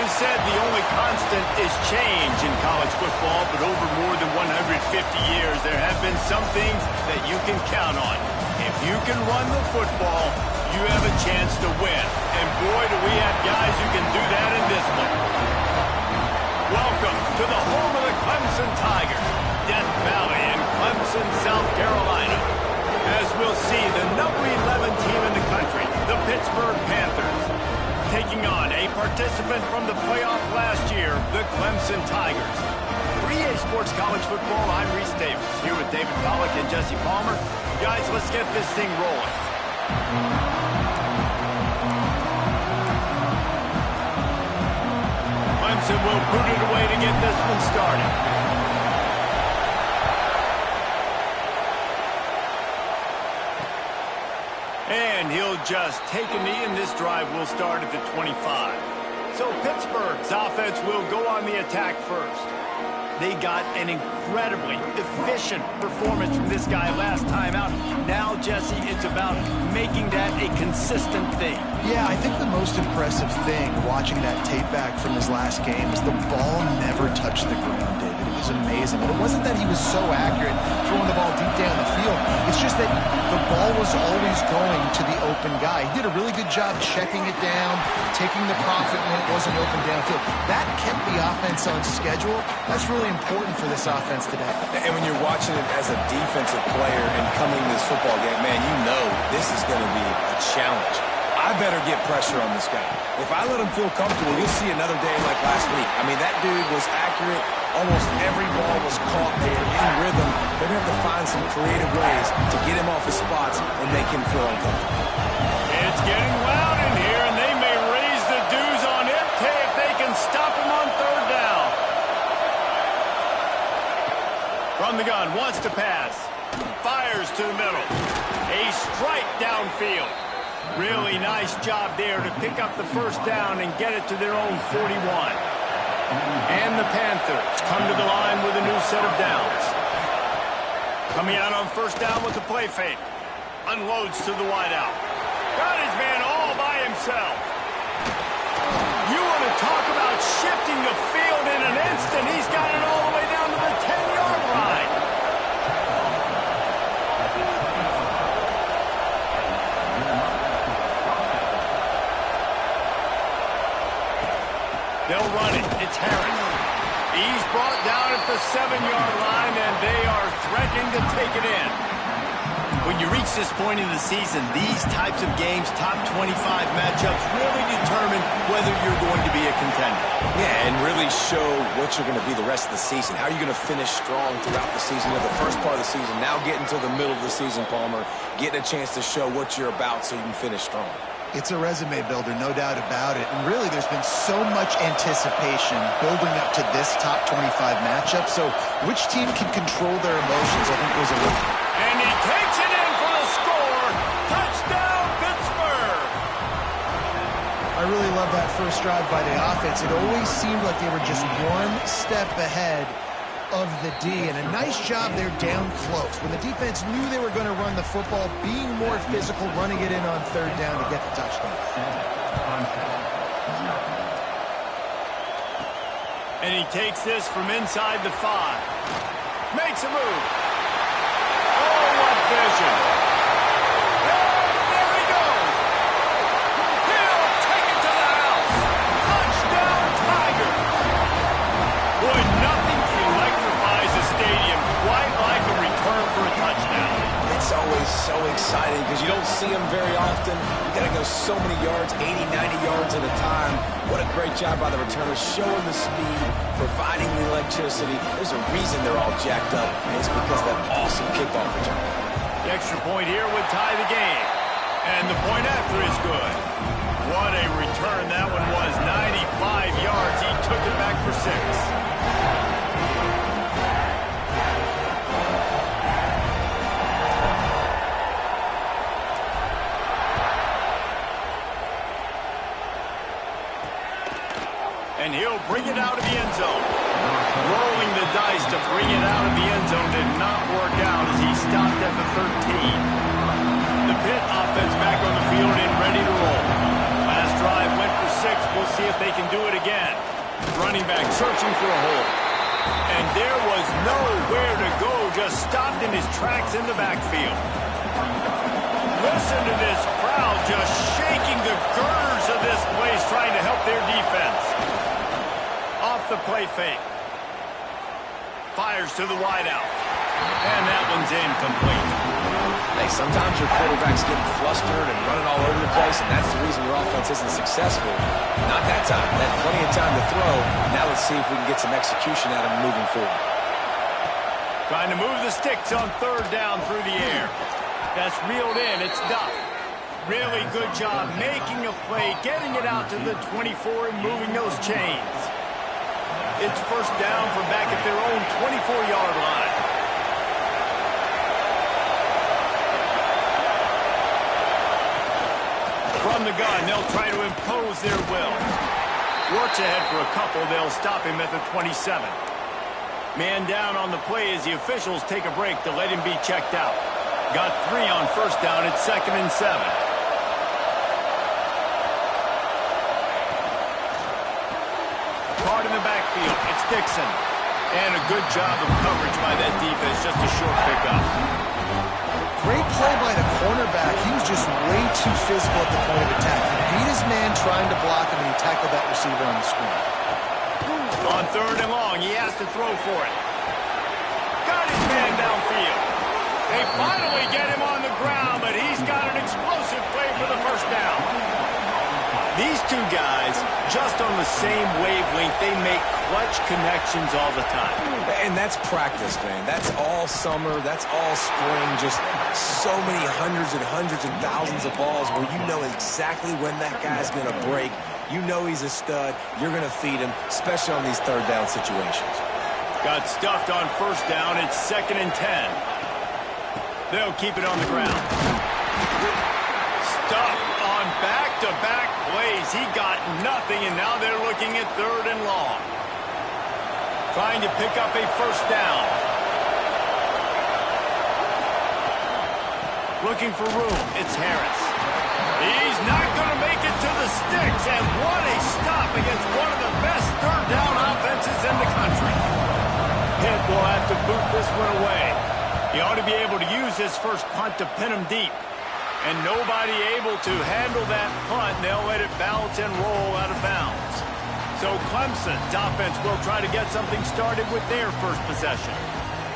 It is said the only constant is change in college football, but over more than 150 years, there have been some things that you can count on. If you can run the football, you have a chance to win. And boy, do we have guys who can do that in this one. Welcome to the home of the Clemson Tigers, Death Valley in Clemson, South Carolina. As we'll see, the number 11 team in the country, the Pittsburgh Panthers, taking on a participant from the playoff last year, the Clemson Tigers. 3A Sports College Football, I'm Reese Davis, here with David Pollack and Jesse Palmer. Guys, let's get this thing rolling. Clemson will boot it away to get this one started. And he'll just take a knee, and this drive will start at the 25. So Pittsburgh's offense will go on the attack first. They got an incredibly efficient performance from this guy last time out. Now, Jesse, it's about making that a consistent thing. Yeah, I think the most impressive thing watching that tape back from his last game is the ball never touched the ground, David. It was amazing. And it wasn't that he was so accurate throwing the ball deep down the field. It's just that the ball was always going to the open guy. He did a really good job checking it down, taking the profit when it wasn't open downfield. That kept the offense on schedule. That's really important for this offense today. And when you're watching it as a defensive player and coming to this football game, man, you know this is going to be a challenge. I better get pressure on this guy. If I let him feel comfortable, you'll see another day like last week. I mean, that dude was accurate. Almost every ball was caught. They were in rhythm. They're going to have to find some creative ways to get him off his spots and make him feel uncomfortable. It's getting loud in here, and they may raise the dues on MT if they can stop him on third down. From the gun, wants to pass. Fires to the middle. A strike downfield. Really nice job there to pick up the first down and get it to their own 41. And the Panthers come to the line with a new set of downs. Coming out on first down with the play fake. Unloads to the wideout. Got his man all by himself. You want to talk about shifting the field in an instant. He's got it all the way down to the 10-yard line. They'll run it. It's Harris. He's brought down at the 7-yard line, and they are threatening to take it in. When you reach this point in the season, these types of games, top 25 matchups, really determine whether you're going to be a contender. Yeah, and really show what you're going to be the rest of the season. How are you going to finish strong throughout the season, or the first part of the season, now getting to the middle of the season, Palmer, getting a chance to show what you're about so you can finish strong. It's a resume builder, no doubt about it. And really, there's been so much anticipation building up to this top 25 matchup. So which team can control their emotions, I think, was a look. And he takes it in for the score. Touchdown, Pittsburgh. I really love that first drive by the offense. It always seemed like they were just one step ahead of the D, and a nice job there down close. When the defense knew they were going to run the football, being more physical, running it in on third down to get the touchdown. And he takes this from inside the 5. Makes a move. Oh, what vision. And there he goes. He'll take it to the house. Touchdown, Tiger. Boy, nothing electrifies a stadium quite like a return for a touchdown. It's always so exciting because you don't see them very often. You got to go so many yards, 80, 90 yards at a time. What a great job by the returners, showing the speed, providing the electricity. There's a reason they're all jacked up, and it's because of that awesome kickoff return. The extra point here would tie the game. And the point after is good. What a return that one was. 95 yards. He took it back for 6. And he'll bring it out of the end zone. Rolling the dice to bring it out of the end zone did not work out as he stopped at the 13. The Pitt offense back on the field and ready to roll. Last drive went for 6. sticks. We'll see if they can do it again. Running back searching for a hole. And there was nowhere to go, just stopped in his tracks in the backfield. Listen to this crowd just shaking the girders of this place, trying to help their defense. Off the play fake. Fires to the wideout. And that one's incomplete. Hey, sometimes your quarterback's getting flustered and running all over the place, and that's the reason your offense isn't successful. Not that time. They had plenty of time to throw. Now let's see if we can get some execution out of him moving forward. Trying to move the sticks on third down through the air. That's reeled in. It's Duff. Really good job making a play, getting it out to the 24 and moving those chains. It's first down from back at their own 24-yard line. From the gun, they'll try to impose their will. Works ahead for a couple. They'll stop him at the 27. Man down on the play as the officials take a break to let him be checked out. Got 3 on first down. It's 2nd and 7. Card in the backfield. It's Dixon. And a good job of coverage by that defense. Just a short pickup. Great play by the cornerback. He was just way too physical at the point of attack. He beat his man trying to block him, and he tackled that receiver on the screen. On third and long, he has to throw for it. Got his man downfield. They finally get him on the ground, but he's got an explosive play for the first down. These two guys, just on the same wavelength, they make clutch connections all the time. And that's practice, man. That's all summer. That's all spring. Just so many hundreds and thousands of balls where you know exactly when that guy's going to break. You know he's a stud. You're going to feed him, especially on these third down situations. Got stuffed on first down. It's 2nd and 10. They'll keep it on the ground. Stuffed on back-to-back plays. He got nothing, and now they're looking at third and long. Trying to pick up a first down. Looking for room. It's Harris. He's not going to make it to the sticks, and what a stop against one of the best third down offenses in the country. Pitt will have to boot this one away. He ought to be able to use his first punt to pin him deep. And nobody able to handle that punt. They'll let it bounce and roll out of bounds. So Clemson's offense will try to get something started with their first possession.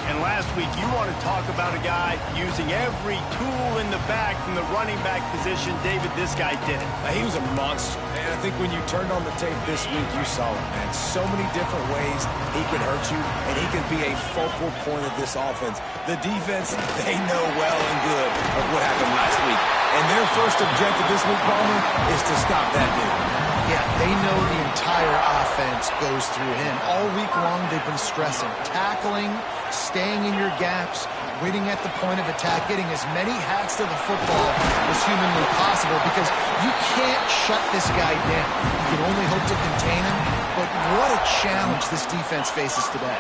And last week, you want to talk about a guy using every tool in the bag from the running back position. David, this guy did it. He was a monster. And I think when you turned on the tape this week, you saw it, man. So many different ways he could hurt you, and he could be a focal point of this offense. The defense, they know well and good of what happened last week. And their first objective this week, Palmer, is to stop that dude. Yeah, they know the entire offense goes through him. All week long, they've been stressing tackling, staying in your gaps, waiting at the point of attack, getting as many hats to the football as humanly possible, because you can't shut this guy down. You can only hope to contain him, but what a challenge this defense faces today.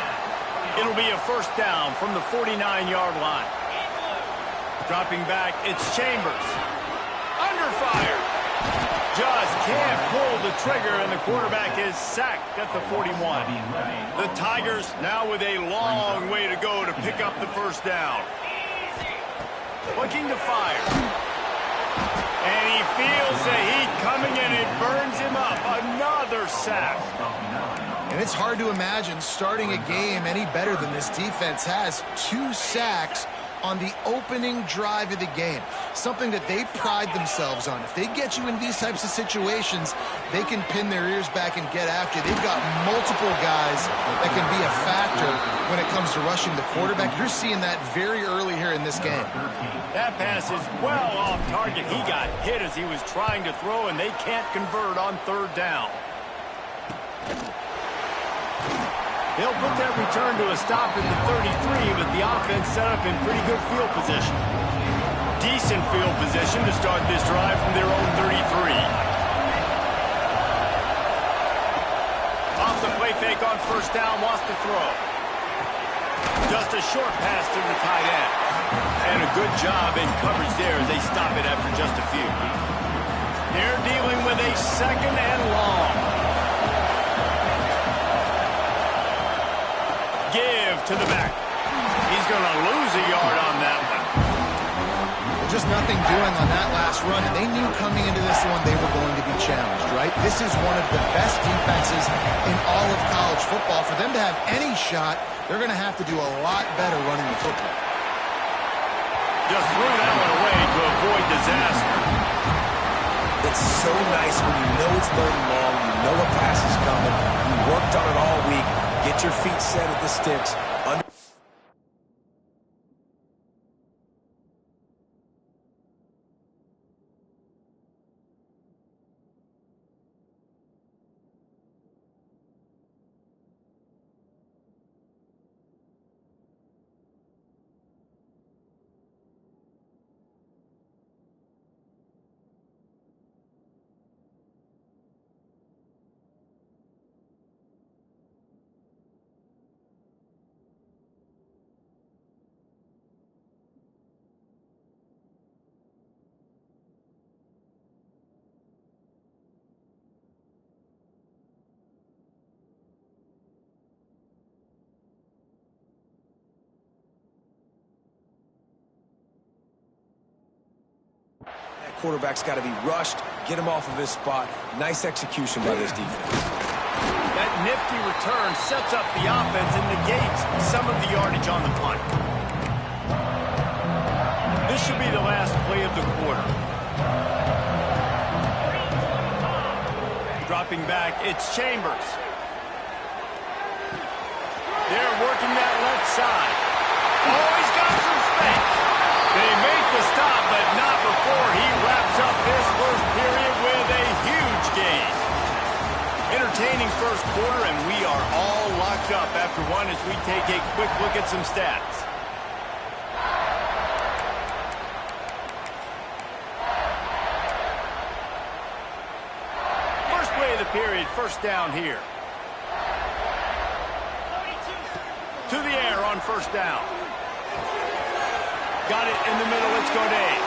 It'll be a first down from the 49-yard line. Dropping back, it's Chambers. Under fire. Just can't pull the trigger, and the quarterback is sacked at the 41. The Tigers now with a long way to go to pick up the first down. Looking to fire. And he feels the heat coming, and it burns him up. Another sack. And it's hard to imagine starting a game any better than this defense has. 2 sacks on the opening drive of the game. Something that they pride themselves on. If they get you in these types of situations, they can pin their ears back and get after you. They've got multiple guys that can be a factor when it comes to rushing the quarterback. You're seeing that very early here in this game. That pass is well off target. He got hit as he was trying to throw, and they can't convert on third down. They'll put that return to a stop at the 33, but the offense set up in pretty good field position. Decent field position to start this drive from their own 33. Off the play fake on first down, lost the throw. Just a short pass to the tight end. And a good job in coverage there as they stop it after just a few. They're dealing with a second and long. Give to the back. He's going to lose a yard on that one. Just nothing doing on that last run, and they knew coming into this one they were going to be challenged, right? This is one of the best defenses in all of college football. For them to have any shot, they're going to have to do a lot better running the football. Just threw that one away to avoid disaster. It's so nice when you know it's third and long, you know a pass is coming, you worked on it all week, get your feet set at the sticks, quarterback's got to be rushed, get him off of his spot. Nice execution by this defense. That nifty return sets up the offense and negates some of the yardage on the punt. This should be the last play of the quarter. Dropping back, it's Chambers. They're working that left side. Oh, he's got some space. They make the stop, but not before he wraps up this first period with a huge gain. Entertaining first quarter, and we are all locked up after one as we take a quick look at some stats. First play of the period, first down here. To the air on first down. Got it in the middle, let's go Dave.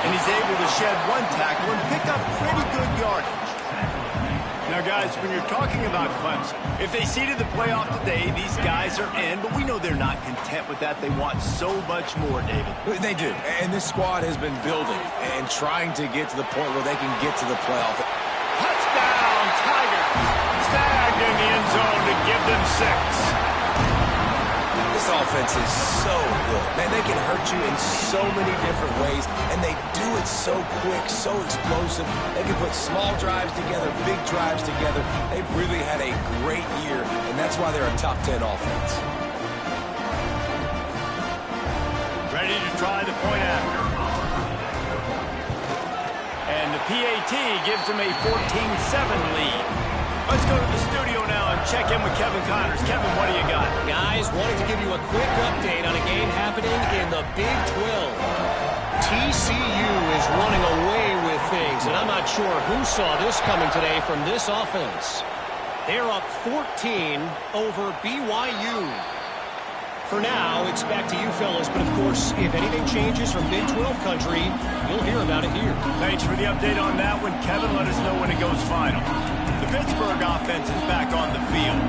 And he's able to shed one tackle and pick up pretty good yardage. Now, guys, when you're talking about Clemson, if they seeded the playoff today, these guys are in, but we know they're not content with that. They want so much more, David. They do, and this squad has been building and trying to get to the point where they can get to the playoff. Touchdown, Tigers! Snagged in the end zone to give them 6. This offense is so good. Man, they can hurt you in so many different ways, and they do it so quick, so explosive. They can put small drives together, big drives together. They've really had a great year, and that's why they're a top 10 offense. Ready to try the point after. And the PAT gives them a 14-7 lead. Let's go to the studio now and check in with Kevin Connors. Kevin, what do you got? Guys, wanted to give you a quick update on a game happening in the Big 12. TCU is running away with things, and I'm not sure who saw this coming today from this offense. They're up 14 over BYU. For now, it's back to you fellas, but of course, if anything changes from Big 12 country, you'll hear about it here. Thanks for the update on that one, Kevin. Let us know when it goes final. The Pittsburgh offense is back on the field.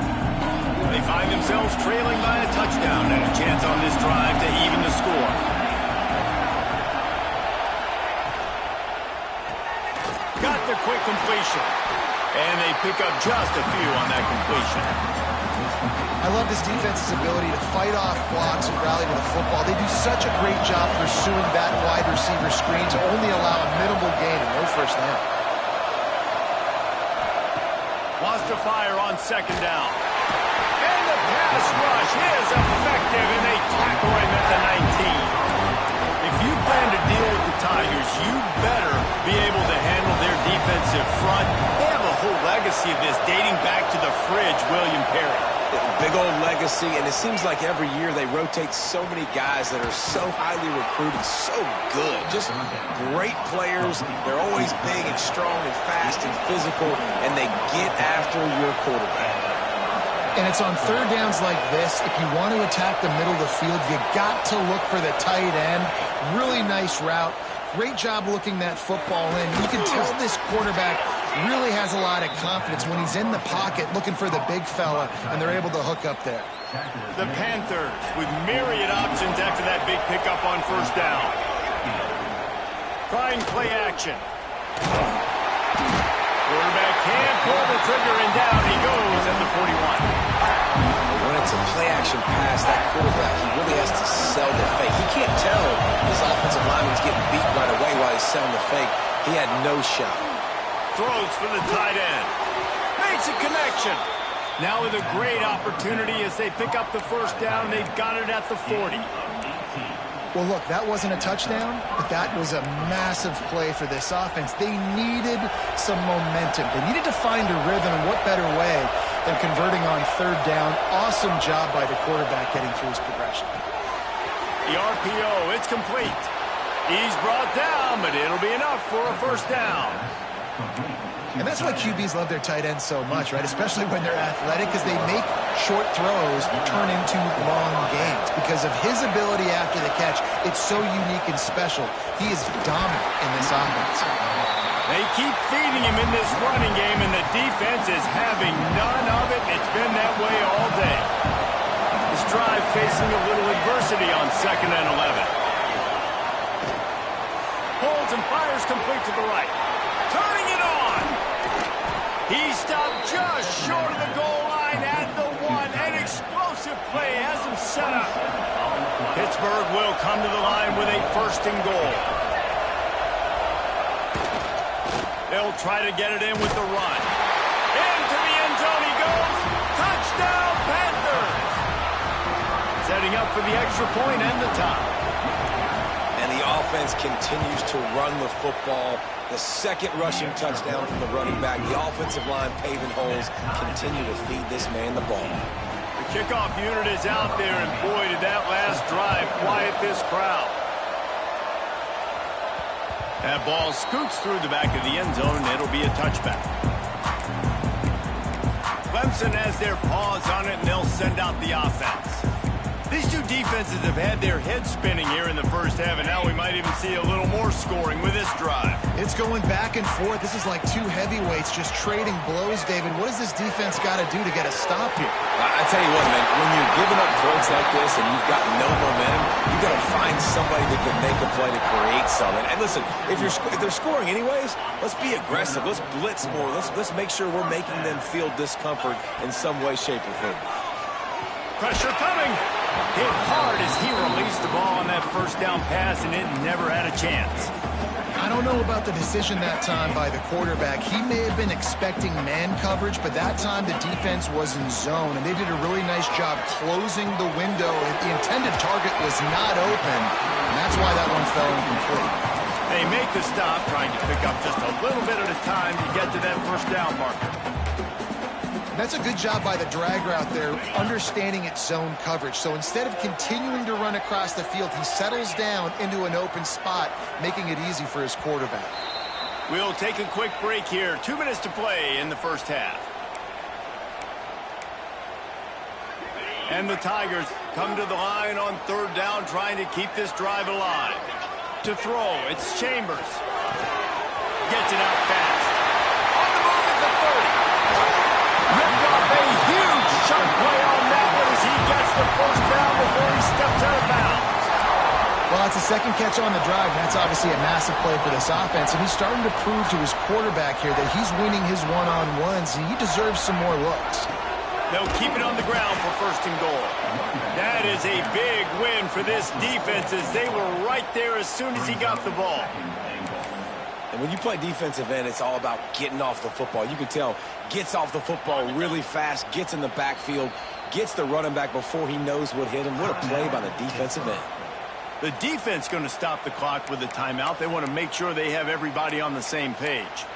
They find themselves trailing by a touchdown and a chance on this drive to even the score. Got the quick completion. And they pick up just a few on that completion. I love this defense's ability to fight off blocks and rally to the football. They do such a great job pursuing that wide receiver screen to only allow a minimal gain and no first down. Wants to fire on second down. And the pass rush is effective, and they tackle him at the 19. If you plan to deal with the Tigers, you better be able to handle their defensive front. They have a whole legacy of this dating back to the fridge, William Perry. Big old legacy, and it seems like every year they rotate so many guys that are so highly recruited, so good. Just great players. They're always big and strong and fast and physical, and they get after your quarterback. And it's on third downs like this, if you want to attack the middle of the field, you got to look for the tight end. Really nice route. Great job looking that football in. You can tell this quarterback really has a lot of confidence when he's in the pocket looking for the big fella, and they're able to hook up there. The Panthers with myriad options after that big pickup on first down. Trying play action. Quarterback can't pull the trigger, and down he goes at the 41. When it's a play-action pass, that quarterback, he really has to sell the fake. He can't tell his offensive lineman's getting beat right away while he's selling the fake. He had no shot. Throws for the tight end. Makes a connection. Now with a great opportunity as they pick up the first down. They've got it at the 40. Well, look, that wasn't a touchdown, but that was a massive play for this offense. They needed some momentum. They needed to find a rhythm, and what better way than converting on third down. Awesome job by the quarterback getting through his progression. The RPO, it's complete. He's brought down, but it'll be enough for a first down. And that's why QBs love their tight ends so much, right? Especially when they're athletic, because they make short throws turn into long gains. Because of his ability after the catch, it's so unique and special. He is dominant in this offense. They keep feeding him in this running game, and the defense is having none of it. It's been that way all day. This drive facing a little adversity on 2nd and 11. Holds and fires complete to the right. Turning it on. He stopped just short of the goal line at the 1. An explosive play has him set up. Pittsburgh will come to the line with a 1st and goal. They'll try to get it in with the run. Into the end zone he goes. Touchdown, Panthers. Setting up for the extra point and the tie. And the offense continues to run the football. The 2nd rushing touchdown from the running back. The offensive line paving holes. Continue to feed this man the ball. The kickoff unit is out there, and boy, did that last drive quiet this crowd. That ball scoots through the back of the end zone, and it'll be a touchback. Clemson has their paws on it, and they'll send out the offense. These two defenses have had their heads spinning here in the first half, and now we might even see a little more scoring with this drive. It's going back and forth. This is like two heavyweights just trading blows, David. What does this defense got to do to get a stop here? I tell you what, man, when you're giving up points like this and you've got no momentum, you've got to find somebody that can make a play to create something. And listen, if they're scoring anyways, let's be aggressive. Let's blitz more. Let's make sure we're making them feel discomfort in some way, shape, or form. Pressure coming. Hit hard as he released the ball on that first down pass, and it never had a chance. I don't know about the decision that time by the quarterback. He may have been expecting man coverage, but that time the defense was in zone, and they did a really nice job closing the window. The intended target was not open, and that's why that one fell incomplete. They make the stop, trying to pick up just a little bit at a time to get to that first down marker. That's a good job by the drag route there, understanding its zone coverage. So instead of continuing to run across the field, he settles down into an open spot, making it easy for his quarterback. We'll take a quick break here. 2 minutes to play in the first half. And the Tigers come to the line on 3rd down, trying to keep this drive alive. To throw, it's Chambers. Gets it out fast. On the move at the 30. Ripped off a huge chunk play on that one as he gets the first down before he steps out of bounds. Well, it's a 2nd catch on the drive, and that's obviously a massive play for this offense. And he's starting to prove to his quarterback here that he's winning his one-on-ones, and he deserves some more looks. They'll keep it on the ground for 1st and goal. That is a big win for this defense as they were right there as soon as he got the ball. And when you play defensive end, it's all about getting off the football. You can tell, gets off the football really fast, gets in the backfield, gets the running back before he knows what hit him. What a play by the defensive end. The defense going to stop the clock with a timeout. They want to make sure they have everybody on the same page.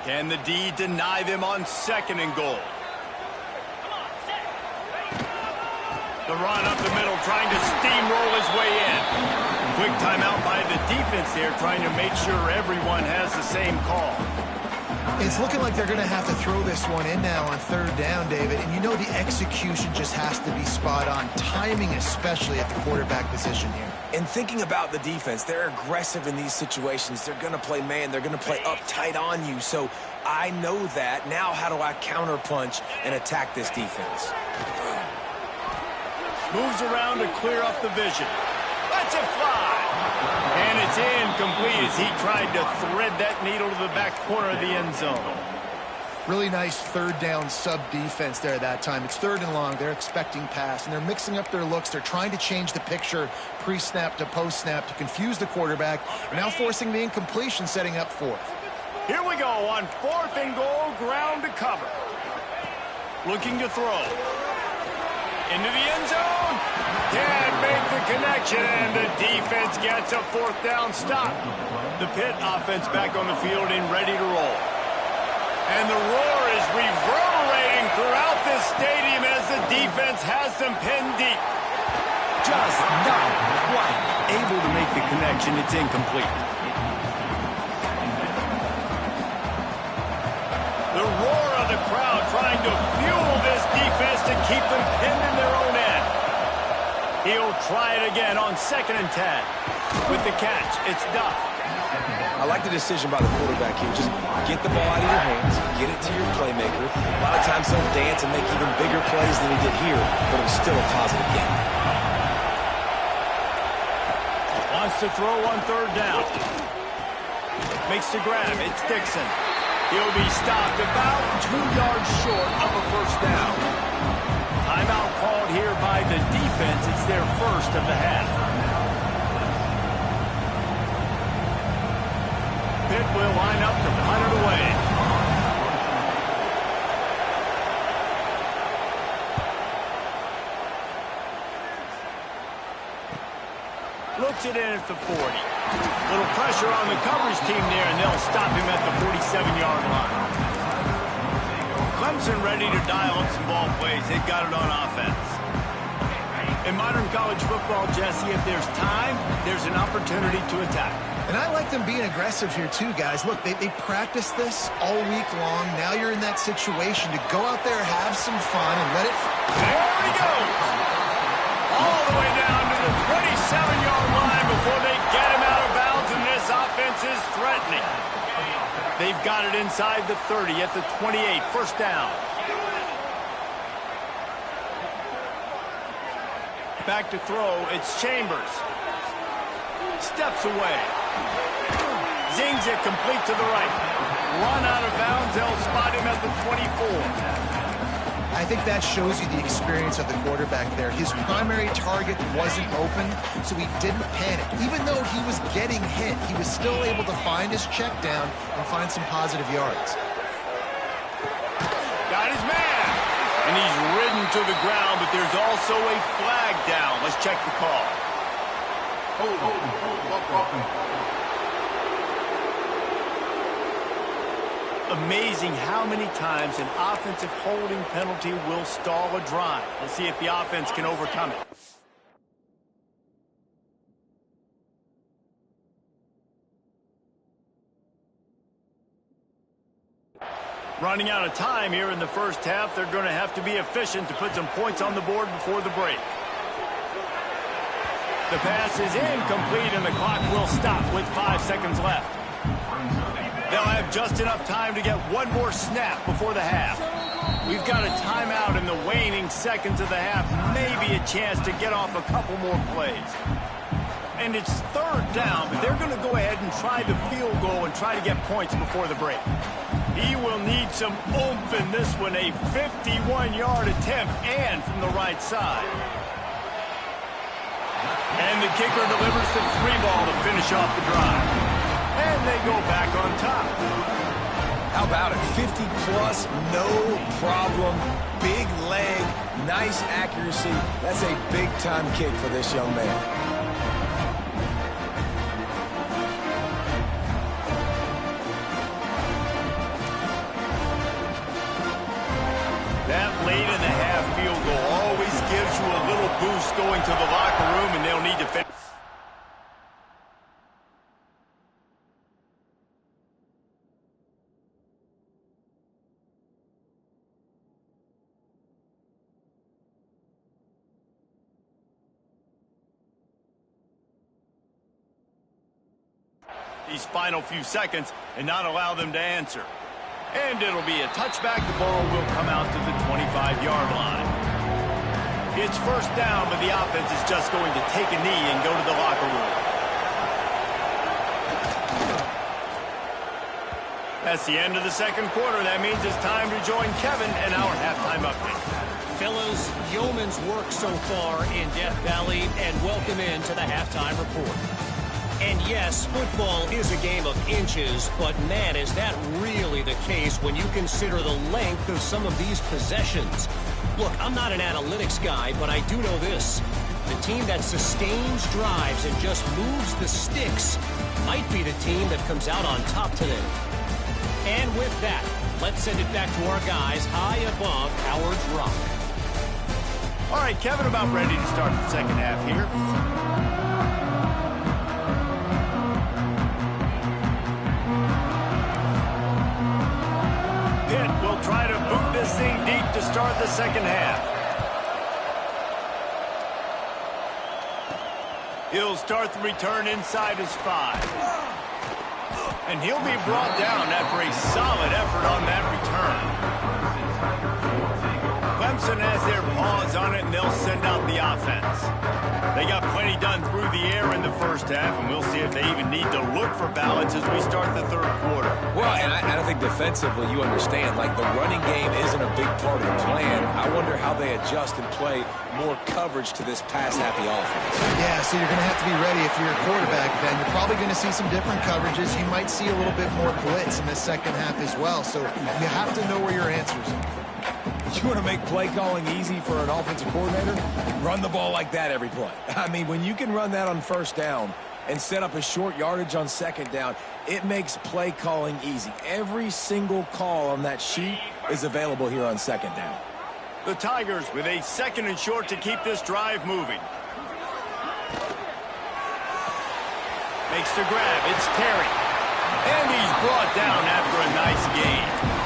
Can the D deny them on 2nd and goal? The run up the middle, trying to steamroll his way in. Quick timeout by the defense there, trying to make sure everyone has the same call. It's looking like they're going to have to throw this one in now on third down, David. And you know the execution just has to be spot on. Timing especially at the quarterback position here. And thinking about the defense, they're aggressive in these situations. They're going to play man. They're going to play up tight on you. So I know that. Now how do I counterpunch and attack this defense? Moves around to clear up the vision. Lets it fly. And it's incomplete as he tried to thread that needle to the back corner of the end zone. Really nice third down sub-defense there that time. It's third and long. They're expecting pass, and they're mixing up their looks. They're trying to change the picture pre-snap to post-snap to confuse the quarterback, and now forcing the incompletion, setting up fourth. Here we go on 4th and goal, ground to cover. Looking to throw. Into the end zone. Can't make the connection, and the defense gets a 4th down stop. The Pitt offense back on the field and ready to roll. And the roar is reverberating throughout this stadium as the defense has them pinned deep. Just not quite able to make the connection. It's incomplete. The roar of the crowd trying to fuel this defense to keep them pinned in their own end. He'll try it again on 2nd and 10. With the catch, it's Duff. I like the decision by the quarterback here. Just get the ball out of your hands, get it to your playmaker. A lot of times he'll dance and make even bigger plays than he did here, but it was still a positive game. Wants to throw on 3rd down. Makes the grab. It's Dixon. He'll be stopped about 2 yards short of a 1st down. Timeout called here by the defense. It's their first of the half. Pitt will line up to punt it away. Looks it in at the 40. Little pressure on the coverage team there, and they'll stop him at the 47-yard line. Clemson ready to dial up some ball plays. They've got it on offense. In modern college football, Jesse, if there's time, there's an opportunity to attack. And I like them being aggressive here too, guys. Look, they practiced this all week long. Now you're in that situation to go out there, have some fun, and let it... There he goes! All the way down to the 27-yard line before they get him out of bounds, and this offense is threatening. They've got it inside the 30 at the 28, 1st down. Back to throw, it's Chambers. Steps away. Zings it complete to the right. Run out of bounds, they'll spot him at the 24. I think that shows you the experience of the quarterback there. His primary target wasn't open, so he didn't panic. Even though he was getting hit, he was still able to find his check down and find some positive yards. Got his man. And he's ridden to the ground, but there's also a flag down. Let's check the call. Amazing how many times an offensive holding penalty will stall a drive. We'll see if the offense can overcome it. Running out of time here in the first half. They're going to have to be efficient to put some points on the board before the break. The pass is incomplete, and the clock will stop with 5 seconds left. They'll have just enough time to get one more snap before the half. We've got a timeout in the waning seconds of the half. Maybe a chance to get off a couple more plays. And it's 3rd down, but they're going to go ahead and try the field goal and try to get points before the break. He will need some oomph in this one, a 51-yard attempt, and from the right side. And the kicker delivers the 3-ball to finish off the drive. And they go back on top. How about it? 50-plus, no problem. Big leg, nice accuracy. That's a big-time kick for this young man. That late-in-the-half field goal always gives you a little boost going to the locker room, and they'll need to finish. these final few seconds and not allow them to answer. And it'll be a touchback. The ball will come out to the 25-yard line. It's first down, but the offense is just going to take a knee and go to the locker room. That's the end of the second quarter. That means it's time to join Kevin and our halftime update. Fellas, yeoman's work so far in Death Valley, and welcome into the halftime report. And yes, football is a game of inches, but man, is that really the case when you consider the length of some of these possessions. Look, I'm not an analytics guy, but I do know this. The team that sustains drives and just moves the sticks might be the team that comes out on top today. And with that, let's send it back to our guys high above Howard's Rock. All right, Kevin, about ready to start the second half here. Pitt will try to boot this thing deep to start the second half. He'll start the return inside his 5. And he'll be brought down after a solid effort on that return. Clemson has their paws on it, and they'll send out the offense. They got plenty done through the air in the first half, and we'll see if they even need to look for balance as we start the third quarter. Well, and I think defensively, you understand, like the running game isn't a big part of the plan. I wonder how they adjust and play more coverage to this pass-happy offense. Yeah, so you're going to have to be ready if you're a quarterback, then. You're probably going to see some different coverages. You might see a little bit more blitz in the second half as well, so you have to know where your answers are. You want to make play calling easy for an offensive coordinator? Run the ball like that every play. I mean, when you can run that on first down and set up a short yardage on second down, it makes play calling easy. Every single call on that sheet is available here on second down. The Tigers with a second and short to keep this drive moving. Makes the grab. It's Terry. And he's brought down after a nice gain.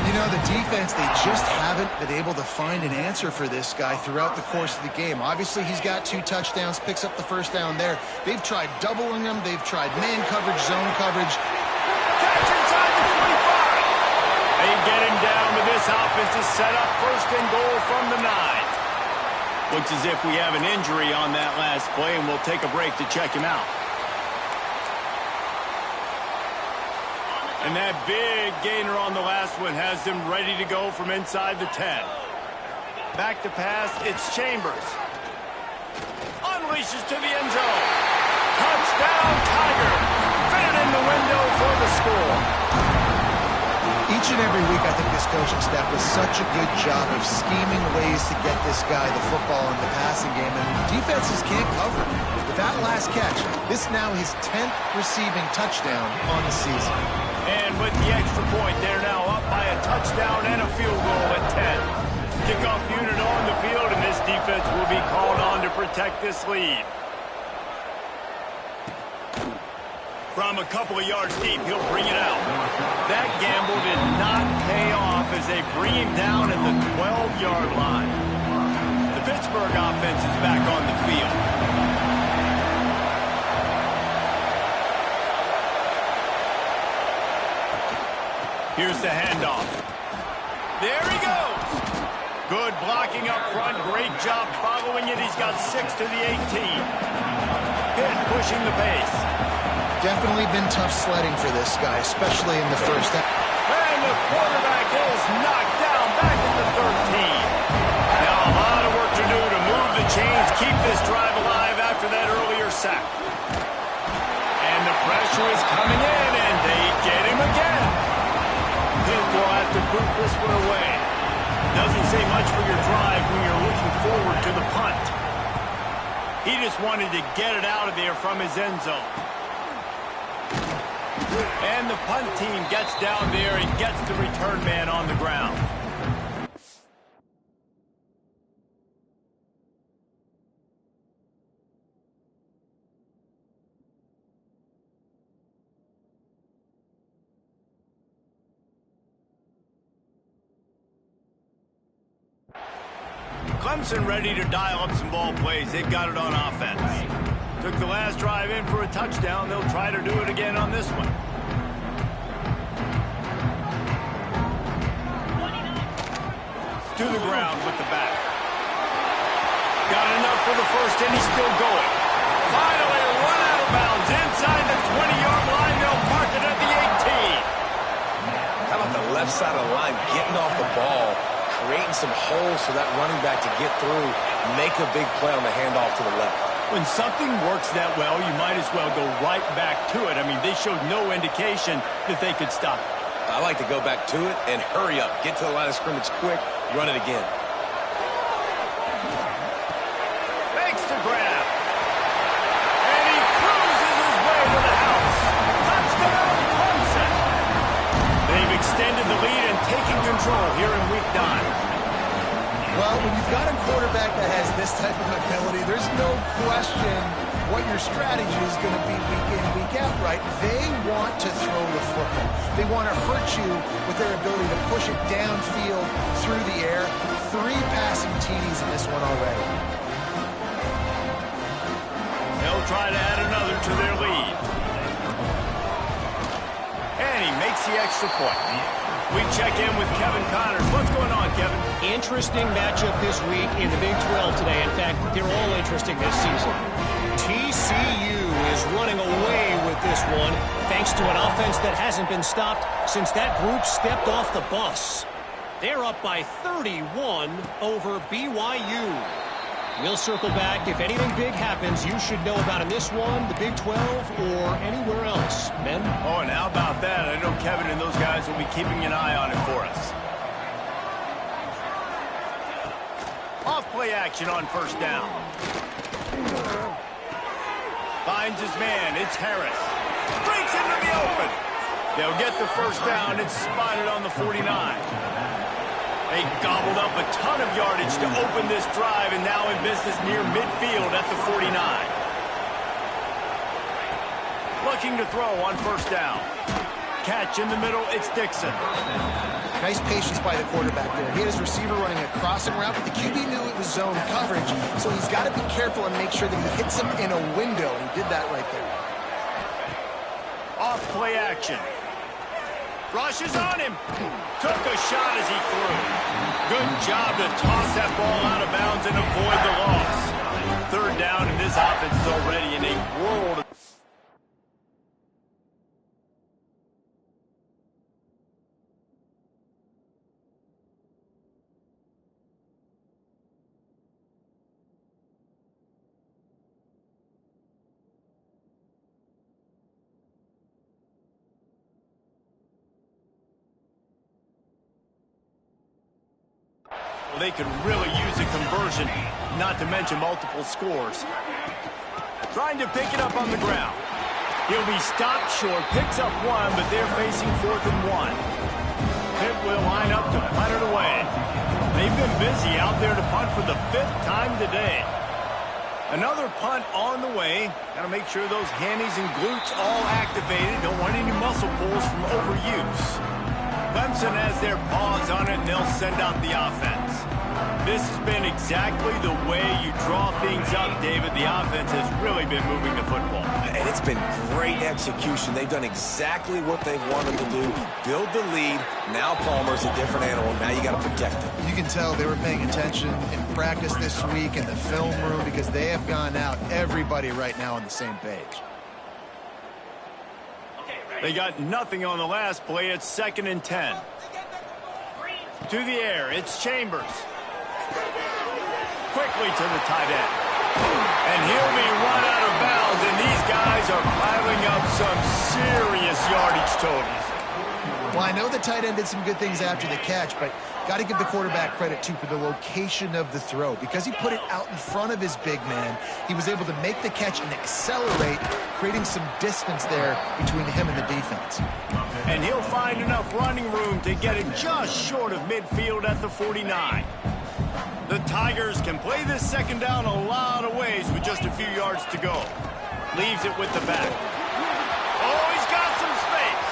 You know, the defense, they just haven't been able to find an answer for this guy throughout the course of the game. Obviously, he's got 2 touchdowns, picks up the first down there. They've tried doubling him. They've tried man coverage, zone coverage. Catch inside the 25. They get him down, but this offense is set up first and goal from the 9. Looks as if we have an injury on that last play, and we'll take a break to check him out. And that big gainer on the last one has them ready to go from inside the 10. Back to pass, it's Chambers. Unleashes to the end zone. Touchdown, Tiger. Fit in the window for the score. Each and every week, I think this coaching staff does such a good job of scheming ways to get this guy the football in the passing game, and defenses can't cover it. With that last catch, this now his 10th receiving touchdown on the season. And with the extra point, they're now up by a touchdown and a field goal at 10. Kickoff unit on the field, and this defense will be called on to protect this lead. From a couple of yards deep, he'll bring it out. That gamble did not pay off as they bring him down at the 12-yard line. The Pittsburgh offense is back on the field. Here's the handoff. There he goes. Good blocking up front. Great job following it. He's got 6 to the 18. Pitt pushing the pace. Definitely been tough sledding for this guy, especially in the first half. And the quarterback is knocked down back at the 13. Now a lot of work to do to move the chains, keep this drive alive after that earlier sack. And the pressure is coming in, and they get him again. Pitt will have to boot this one away. Doesn't say much for your drive when you're looking forward to the punt. He just wanted to get it out of there from his end zone. And the punt team gets down there and gets the return man on the ground. Clemson ready to dial up some ball plays. They've got it on offense. Took the last drive in for a touchdown. They'll try to do it again on this one. To the ground with the back. Got enough for the first, and he's still going. Finally, run out of bounds inside the 20-yard line. They'll park it at the 18. How about the left side of the line getting off the ball, creating some holes for that running back to get through, make a big play on the handoff to the left. When something works that well, you might as well go right back to it. I mean, they showed no indication that they could stop it. I like to go back to it and hurry up. Get to the line of scrimmage quick, run it again. Makes the grab. And he cruises his way to the house. Touchdown, Clemson. They've extended the lead and taken control here in week 9. Well, when you've got a quarterback that has this type of ability, there's no question what your strategy is going to be week in, week out, right? They want to throw the football. They want to hurt you with their ability to push it downfield through the air. 3 passing TDs in this one already. They'll try to add another to their lead. And he makes the extra point. We check in with Kevin Connors. What's going on, Kevin? Interesting matchup this week in the Big 12 today. In fact, they're all interesting this season. TCU is running away with this one thanks to an offense that hasn't been stopped since that group stepped off the bus. They're up by 31 over BYU. We'll circle back. If anything big happens, you should know about in this one, the Big 12, or anywhere else. Men? Oh, and how about that? I know Kevin and those guys will be keeping an eye on it for us. Off-play action on first down. Finds his man. It's Harris. Breaks into the open. They'll get the first down. It's spotted on the 49. They gobbled up a ton of yardage to open this drive, and now in business near midfield at the 49. Looking to throw on first down. Catch in the middle, it's Dixon. Nice patience by the quarterback there. He had his receiver running a crossing route, but the QB knew it was zone coverage, so he's got to be careful and make sure that he hits him in a window. He did that right there. Off play action. Rushes on him. Took a shot as he threw. Good job to toss that ball out of bounds and avoid the loss. Third down, and this offense is already in a world of... They could really use a conversion, not to mention multiple scores. Trying to pick it up on the ground. He'll be stopped short, picks up 1, but they're facing 4th and 1. Pitt will line up to punt it away. They've been busy out there to punt for the 5th time today. Another punt on the way. Got to make sure those hammies and glutes all activated. Don't want any muscle pulls from overuse. Clemson has their paws on it, and they'll send out the offense. This has been exactly the way you draw things up, David. The offense has really been moving the football. And it's been great execution. They've done exactly what they've wanted to do. Build the lead. Now Palmer's a different animal. Now you got to protect him. You can tell they were paying attention in practice this week in the film room because they have gone out, everybody right now on the same page. They got nothing on the last play. It's 2nd and 10. To the air, it's Chambers. Quickly to the tight end. And he'll be run out of bounds, and these guys are piling up some serious yardage totals. Well, I know the tight end did some good things after the catch, but got to give the quarterback credit, too, for the location of the throw. Because he put it out in front of his big man, he was able to make the catch and accelerate, creating some distance there between him and the defense. And he'll find enough running room to get it just short of midfield at the 49. The Tigers can play this second down a lot of ways with just a few yards to go. Leaves it with the back. Oh, he's got some space.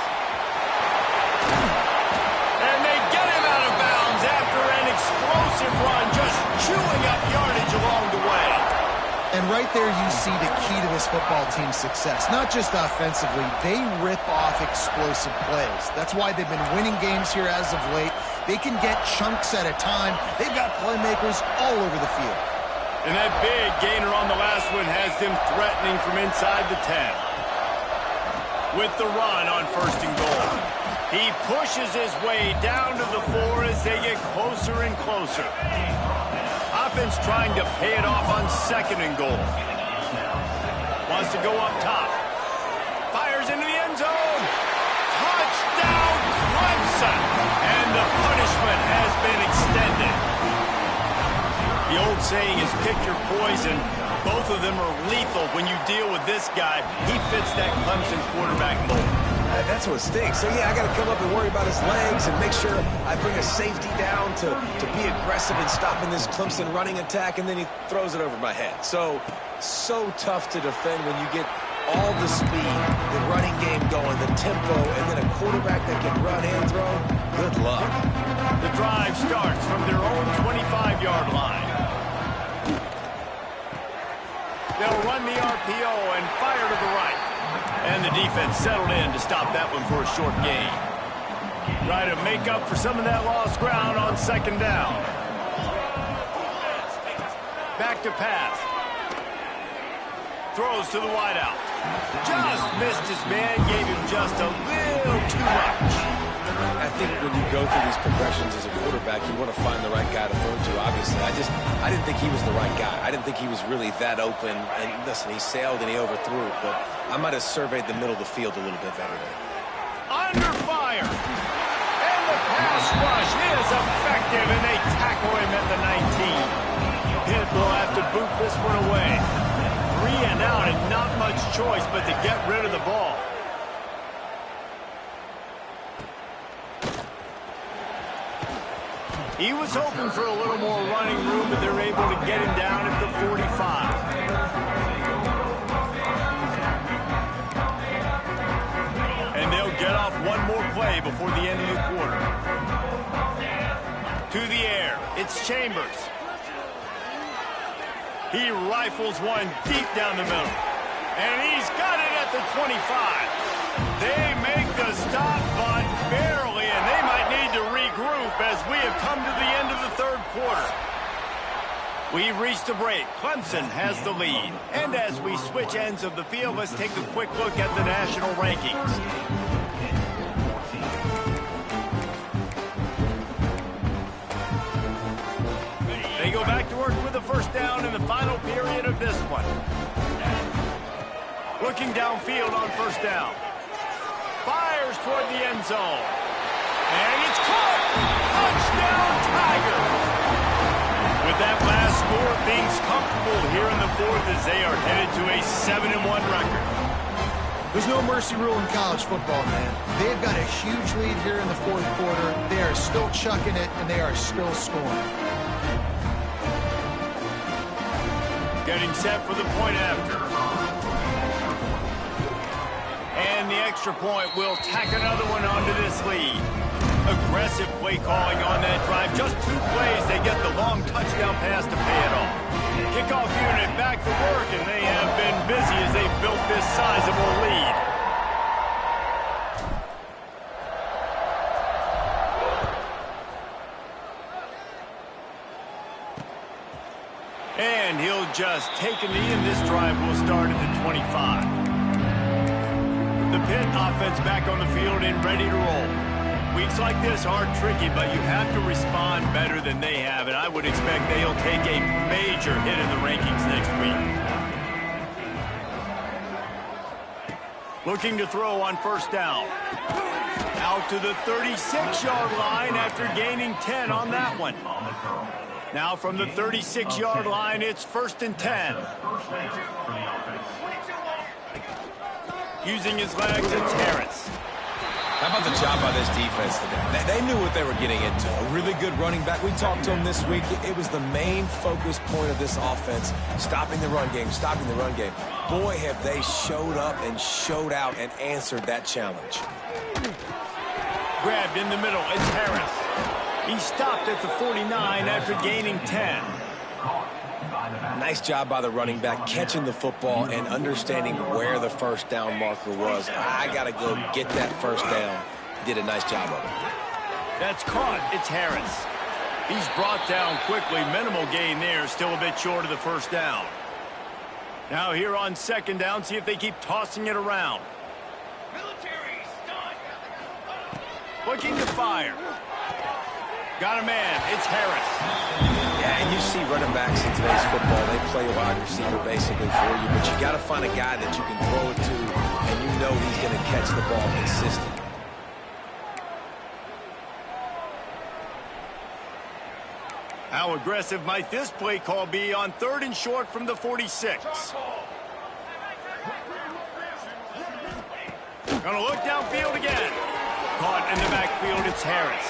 And they get him out of bounds after an explosive run, just chewing up yardage along the way. And right there you see the key to this football team's success. Not just offensively, they rip off explosive plays. That's why they've been winning games here as of late. They can get chunks at a time. They've got playmakers all over the field. And that big gainer on the last one has them threatening from inside the 10. With the run on 1st and goal. He pushes his way down to the 4 as they get closer and closer. Offense trying to pay it off on 2nd and goal. Wants to go up top. Fires into the end zone. Touchdown, Clemson. And the punishment has been extended. The old saying is pick your poison. Both of them are lethal when you deal with this guy. He fits that Clemson quarterback mold. That's what stinks. So, yeah, I got to come up and worry about his legs and make sure I bring a safety down to be aggressive in stopping this Clemson running attack, and then he throws it over my head. So tough to defend when you get all the speed, the running game going, the tempo, and then a quarterback that can run and throw. Good luck. The drive starts from their own 25-yard line. They'll run the RPO and fire to the right. And the defense settled in to stop that one for a short gain. Try to make up for some of that lost ground on 2nd down. Back to pass. Throws to the wideout. Just missed his man, gave him just a little too much. I think when you go through these progressions as a quarterback, you want to find the right guy to throw to, obviously. I didn't think he was the right guy. I didn't think he was really that open. And listen, he sailed and he overthrew it, but I might have surveyed the middle of the field a little bit better there. Under fire. And the pass rush is effective, and they tackle him at the 19. Pitt will have to boot this one away. 3 and out, and not much choice but to get rid of the ball. He was hoping for a little more running room, but they're able to get him down at the 45. And they'll get off one more play before the end of the quarter. To the air, it's Chambers. He rifles one deep down the middle. And he's got it at the 25. They make the stop, but barely, and they might need to regroup as we have come to the end of the 3rd quarter. We've reached a break. Clemson has the lead. And as we switch ends of the field, let's take a quick look at the national rankings. They go back to work with the 1st down in the final period of this one. Looking downfield on 1st down. Fires toward the end zone. And it's caught! Touchdown, Tiger! With that last score, things comfortable here in the 4th as they are headed to a 7-1 record. There's no mercy rule in college football, man. They've got a huge lead here in the 4th quarter. They are still chucking it, and they are still scoring. Getting set for the point after. And the extra point will tack another one onto this lead. Aggressive play calling on that drive. Just 2 plays, they get the long touchdown pass to pay it off. Kickoff unit back to work, and they have been busy as they've built this sizable lead. And he'll just take a knee, and this drive will start at the 25. The Pitt offense back on the field and ready to roll. Weeks like this are tricky, but you have to respond better than they have, and I would expect they'll take a major hit in the rankings next week. Looking to throw on 1st down. Out to the 36-yard line after gaining 10 on that one. Now from the 36-yard line, it's 1st and 10. Using his legs, it's Harris. How about the job by this defense today? They knew what they were getting into. A really good running back. We talked to him this week. It was the main focus point of this offense, stopping the run game, stopping the run game. Boy, have they showed up and showed out and answered that challenge. Grabbed in the middle, it's Harris. He stopped at the 49 after gaining 10. Nice job by the running back, catching the football and understanding where the first down marker was. I got to go get that first down. Did a nice job of it. That's caught. It's Harris. He's brought down quickly. Minimal gain there. Still a bit short of the first down. Now here on second down, see if they keep tossing it around. Looking to fire. Got a man. It's Harris. Yeah, and you see running backs in today's football, they play a wide receiver basically for you, but you got to find a guy that you can throw it to, and you know he's going to catch the ball consistently. How aggressive might this play call be on 3rd and short from the 46? Gonna look downfield again. Caught in the backfield, it's Harris.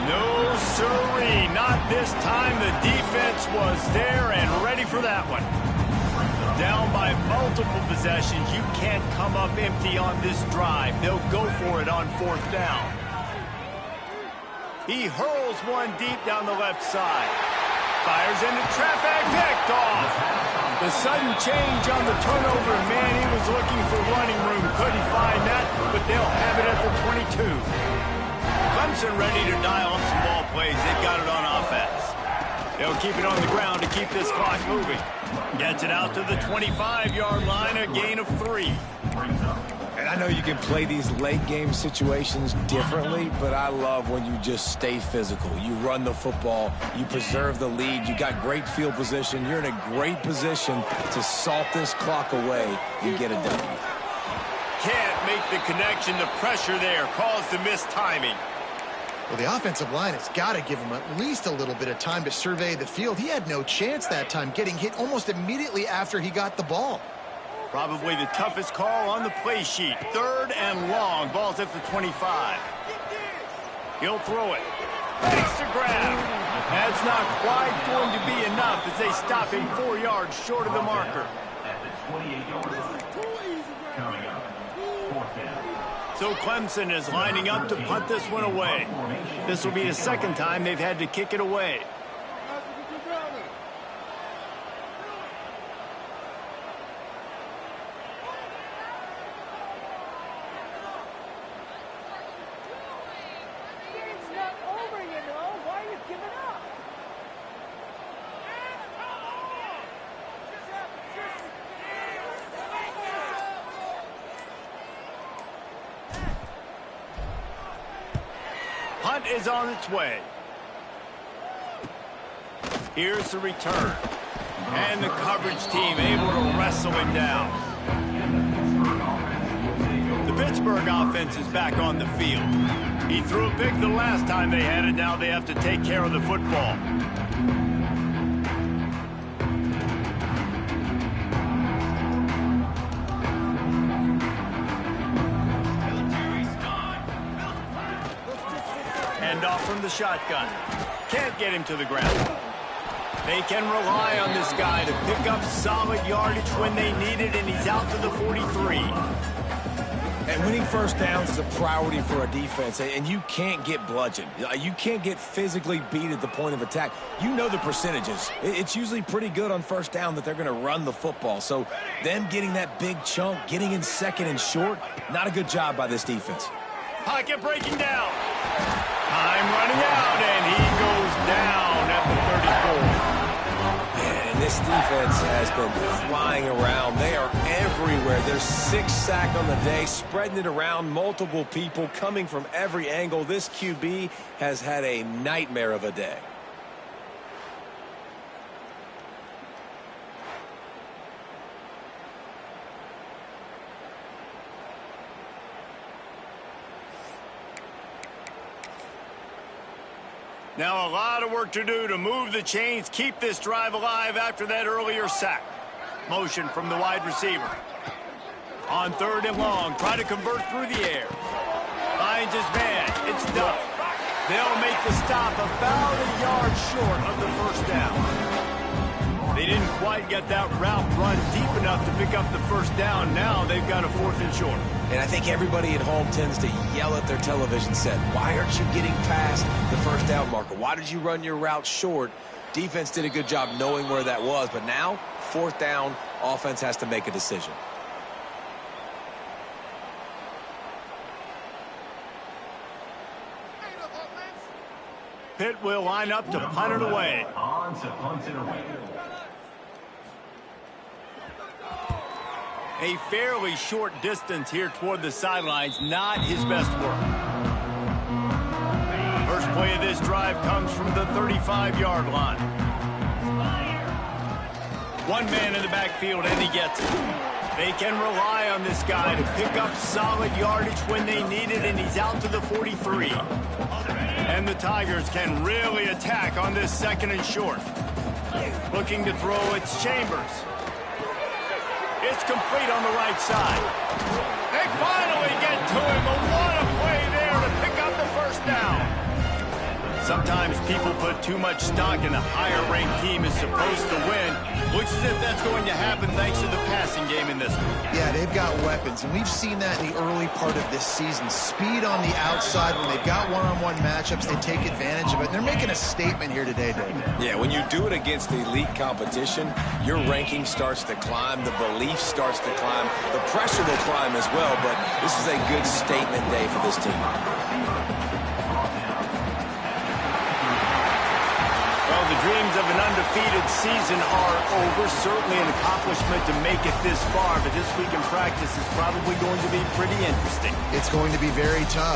No, sirree, not this time. The defense was there and ready for that one. Down by multiple possessions. You can't come up empty on this drive. They'll go for it on 4th down. He hurls one deep down the left side. Fires into traffic, picked off. The sudden change on the turnover, man, he was looking for running room. Couldn't find that, but they'll have it at the 22. Clemson ready to dial up some ball plays. They've got it on offense. They'll keep it on the ground to keep this clock moving. Gets it out to the 25-yard line, a gain of 3. And I know you can play these late game situations differently, but I love when you just stay physical. You run the football, you preserve the lead, you got great field position, you're in a great position to salt this clock away and get a W. Can't make the connection. The pressure there caused the missed timing. Well, the offensive line has got to give him at least a little bit of time to survey the field. He had no chance that time, getting hit almost immediately after he got the ball. Probably the toughest call on the play sheet. 3rd and long. Ball's at the 25. He'll throw it. Makes the grab. That's not quite going to be enough as they stop him 4 yards short of the marker. So Clemson is lining up to punt this one away. This will be the second time they've had to kick it away. Punt is on its way. Here's the return. And the coverage team able to wrestle him down. The Pittsburgh offense is back on the field. He threw a pick the last time they had it. Now they have to take care of the football. Off from the shotgun. Can't get him to the ground. They can rely on this guy to pick up solid yardage when they need it, and he's out to the 43. And winning first downs is a priority for a defense, and you can't get bludgeoned. You can't get physically beat at the point of attack. You know the percentages. It's usually pretty good on first down that they're going to run the football. So them getting that big chunk, getting in 2nd and short, not a good job by this defense. Pocket breaking down. Time running out, and he goes down at the 34. And this defense has been flying around. They are everywhere. There's 6 sacks on the day, spreading it around, multiple people coming from every angle. This QB has had a nightmare of a day. Now a lot of work to do to move the chains, keep this drive alive after that earlier sack. Motion from the wide receiver. On 3rd and long, try to convert through the air. Finds his man. It's Duff. They'll make the stop about a yard short of the first down. They didn't quite get that route run deep enough to pick up the first down. Now they've got a 4th and short. And I think everybody at home tends to yell at their television set, why aren't you getting past the first down marker? Why did you run your route short? Defense did a good job knowing where that was, but now, 4th down, offense has to make a decision. Pitt will line up to punt it away. A fairly short distance here toward the sidelines, not his best work. First play of this drive comes from the 35-yard line. One man in the backfield, and he gets it. They can rely on this guy to pick up solid yardage when they need it, and he's out to the 43. And the Tigers can really attack on this 2nd and short. Looking to throw, it's Chambers. It's complete on the right side. They finally get to him. What a play there to pick up the 1st down. Sometimes people put too much stock in a higher-ranked team is supposed to win. Looks as if that's going to happen thanks to the passing game in this one. Yeah, they've got weapons, and we've seen that in the early part of this season. Speed on the outside. When they've got one-on-one matchups, they take advantage of it. And they're making a statement here today, David. Yeah, when you do it against elite competition, your ranking starts to climb, the belief starts to climb, the pressure will climb as well, but this is a good statement day for this team. Well, the dreams of an undefeated season are over. Certainly an accomplishment to make it this far, but this week in practice is probably going to be pretty interesting. It's going to be very tough.